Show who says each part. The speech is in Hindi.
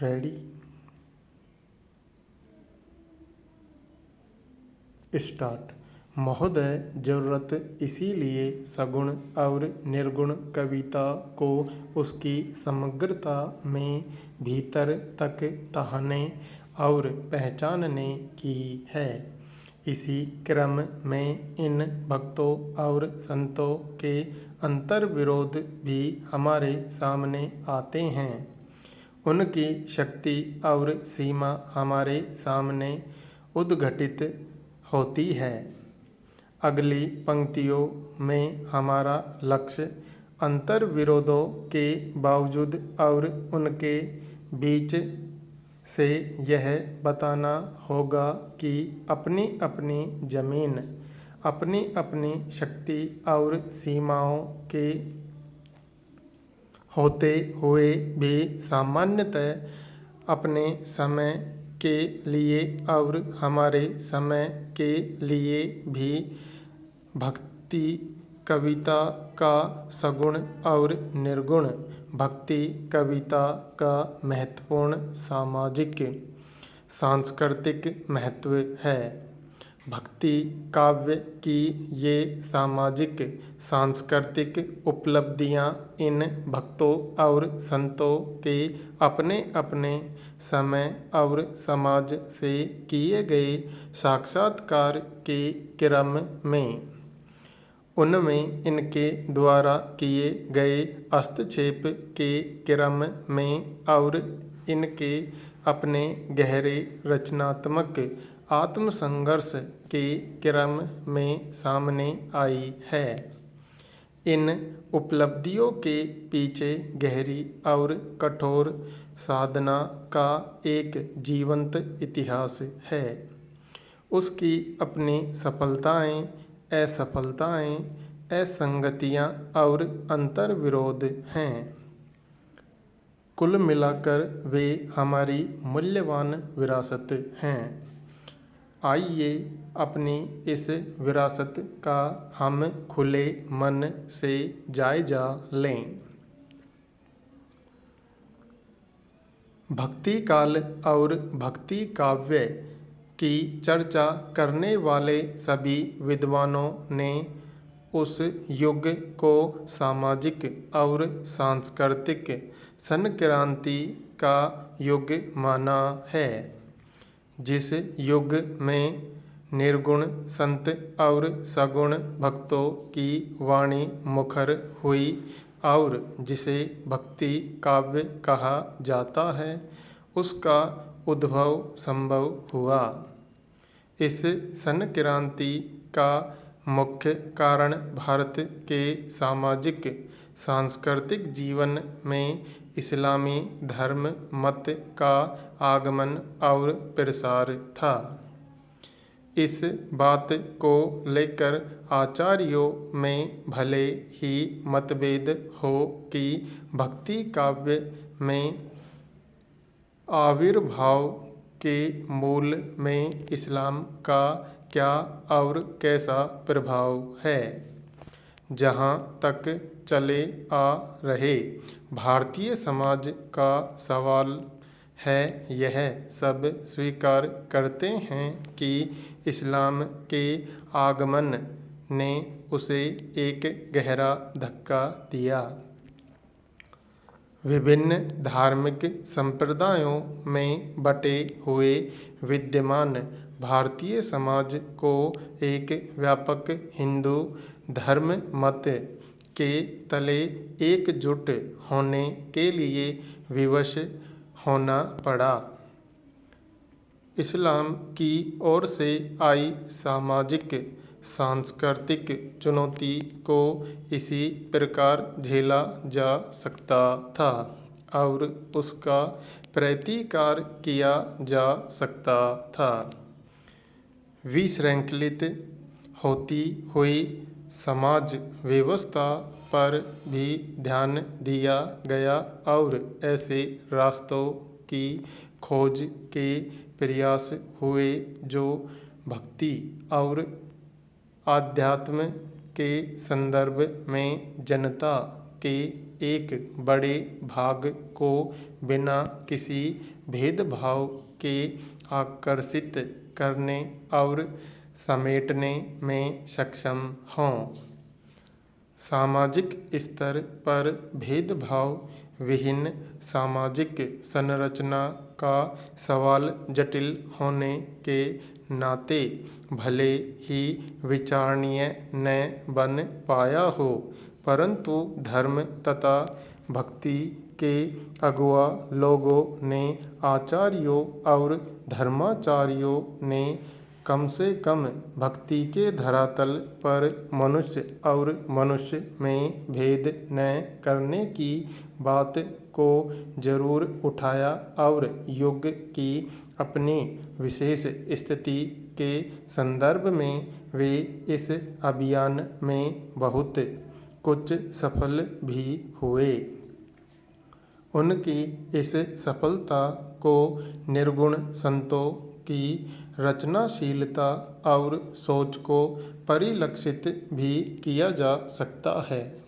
Speaker 1: Ready start. महोदय, जरूरत इसीलिए सगुण और निर्गुण कविता को उसकी समग्रता में भीतर तक तहाने और पहचानने की है। इसी क्रम में इन भक्तों और संतों के अंतर्विरोध भी हमारे सामने आते हैं। उनकी शक्ति और सीमा हमारे सामने उद्घटित होती है। अगली पंक्तियों में हमारा लक्ष्य अंतर्विरोधों के बावजूद और उनके बीच से यह बताना होगा कि अपनी अपनी जमीन, अपनी अपनी शक्ति और सीमाओं के होते हुए भी सामान्यतः अपने समय के लिए और हमारे समय के लिए भी भक्ति कविता का सगुण और निर्गुण भक्ति कविता का महत्वपूर्ण सामाजिक सांस्कृतिक महत्व है। भक्ति काव्य की ये सामाजिक सांस्कृतिक उपलब्धियां इन भक्तों और संतों के अपने अपने समय और समाज से किए गए साक्षात्कार के क्रम में, उनमें इनके द्वारा किए गए हस्तक्षेप के क्रम में और इनके अपने गहरे रचनात्मक आत्मसंघर्ष के क्रम में सामने आई है। इन उपलब्धियों के पीछे गहरी और कठोर साधना का एक जीवंत इतिहास है। उसकी अपनी सफलताएं, असफलताएं, असंगतियां और अंतर्विरोध हैं। कुल मिलाकर वे हमारी मूल्यवान विरासत हैं। आइए अपनी इस विरासत का हम खुले मन से जायजा लें। भक्ति काल और भक्ति काव्य की चर्चा करने वाले सभी विद्वानों ने उस युग को सामाजिक और सांस्कृतिक संक्रांति का युग माना है। जिस युग में निर्गुण संत और सगुण भक्तों की वाणी मुखर हुई और जिसे भक्ति काव्य कहा जाता है, उसका उद्भव संभव हुआ। इस संक्रांति का मुख्य कारण भारत के सामाजिक सांस्कृतिक जीवन में इस्लामी धर्म मत का आगमन और प्रसार था। इस बात को लेकर आचार्यों में भले ही मतभेद हो कि भक्ति काव्य में आविर्भाव के मूल में इस्लाम का क्या और कैसा प्रभाव है। जहाँ तक चले आ रहे भारतीय समाज का सवाल है, यह सब स्वीकार करते हैं कि इस्लाम के आगमन ने उसे एक गहरा धक्का दिया। विभिन्न धार्मिक संप्रदायों में बटे हुए विद्यमान भारतीय समाज को एक व्यापक हिंदू धर्म मत के तले एकजुट होने के लिए विवश होना पड़ा। इस्लाम की ओर से आई सामाजिक सांस्कृतिक चुनौती को इसी प्रकार झेला जा सकता था और उसका प्रतिकार किया जा सकता था। विश्रृंखलित होती हुई समाज व्यवस्था पर भी ध्यान दिया गया और ऐसे रास्तों की खोज के प्रयास हुए जो भक्ति और आध्यात्म के संदर्भ में जनता के एक बड़े भाग को बिना किसी भेदभाव के आकर्षित करने और समेटने में सक्षम हों। सामाजिक स्तर पर भेदभाव विहीन सामाजिक संरचना का सवाल जटिल होने के नाते भले ही विचारणीय न बन पाया हो, परंतु धर्म तथा भक्ति के अगुआ लोगों ने, आचार्यों और धर्माचार्यों ने कम से कम भक्ति के धरातल पर मनुष्य और मनुष्य में भेद न करने की बात को जरूर उठाया और युग की अपनी विशेष स्थिति के संदर्भ में वे इस अभियान में बहुत कुछ सफल भी हुए। उनकी इस सफलता को निर्गुण संतों की रचनाशीलता और सोच को परिलक्षित भी किया जा सकता है।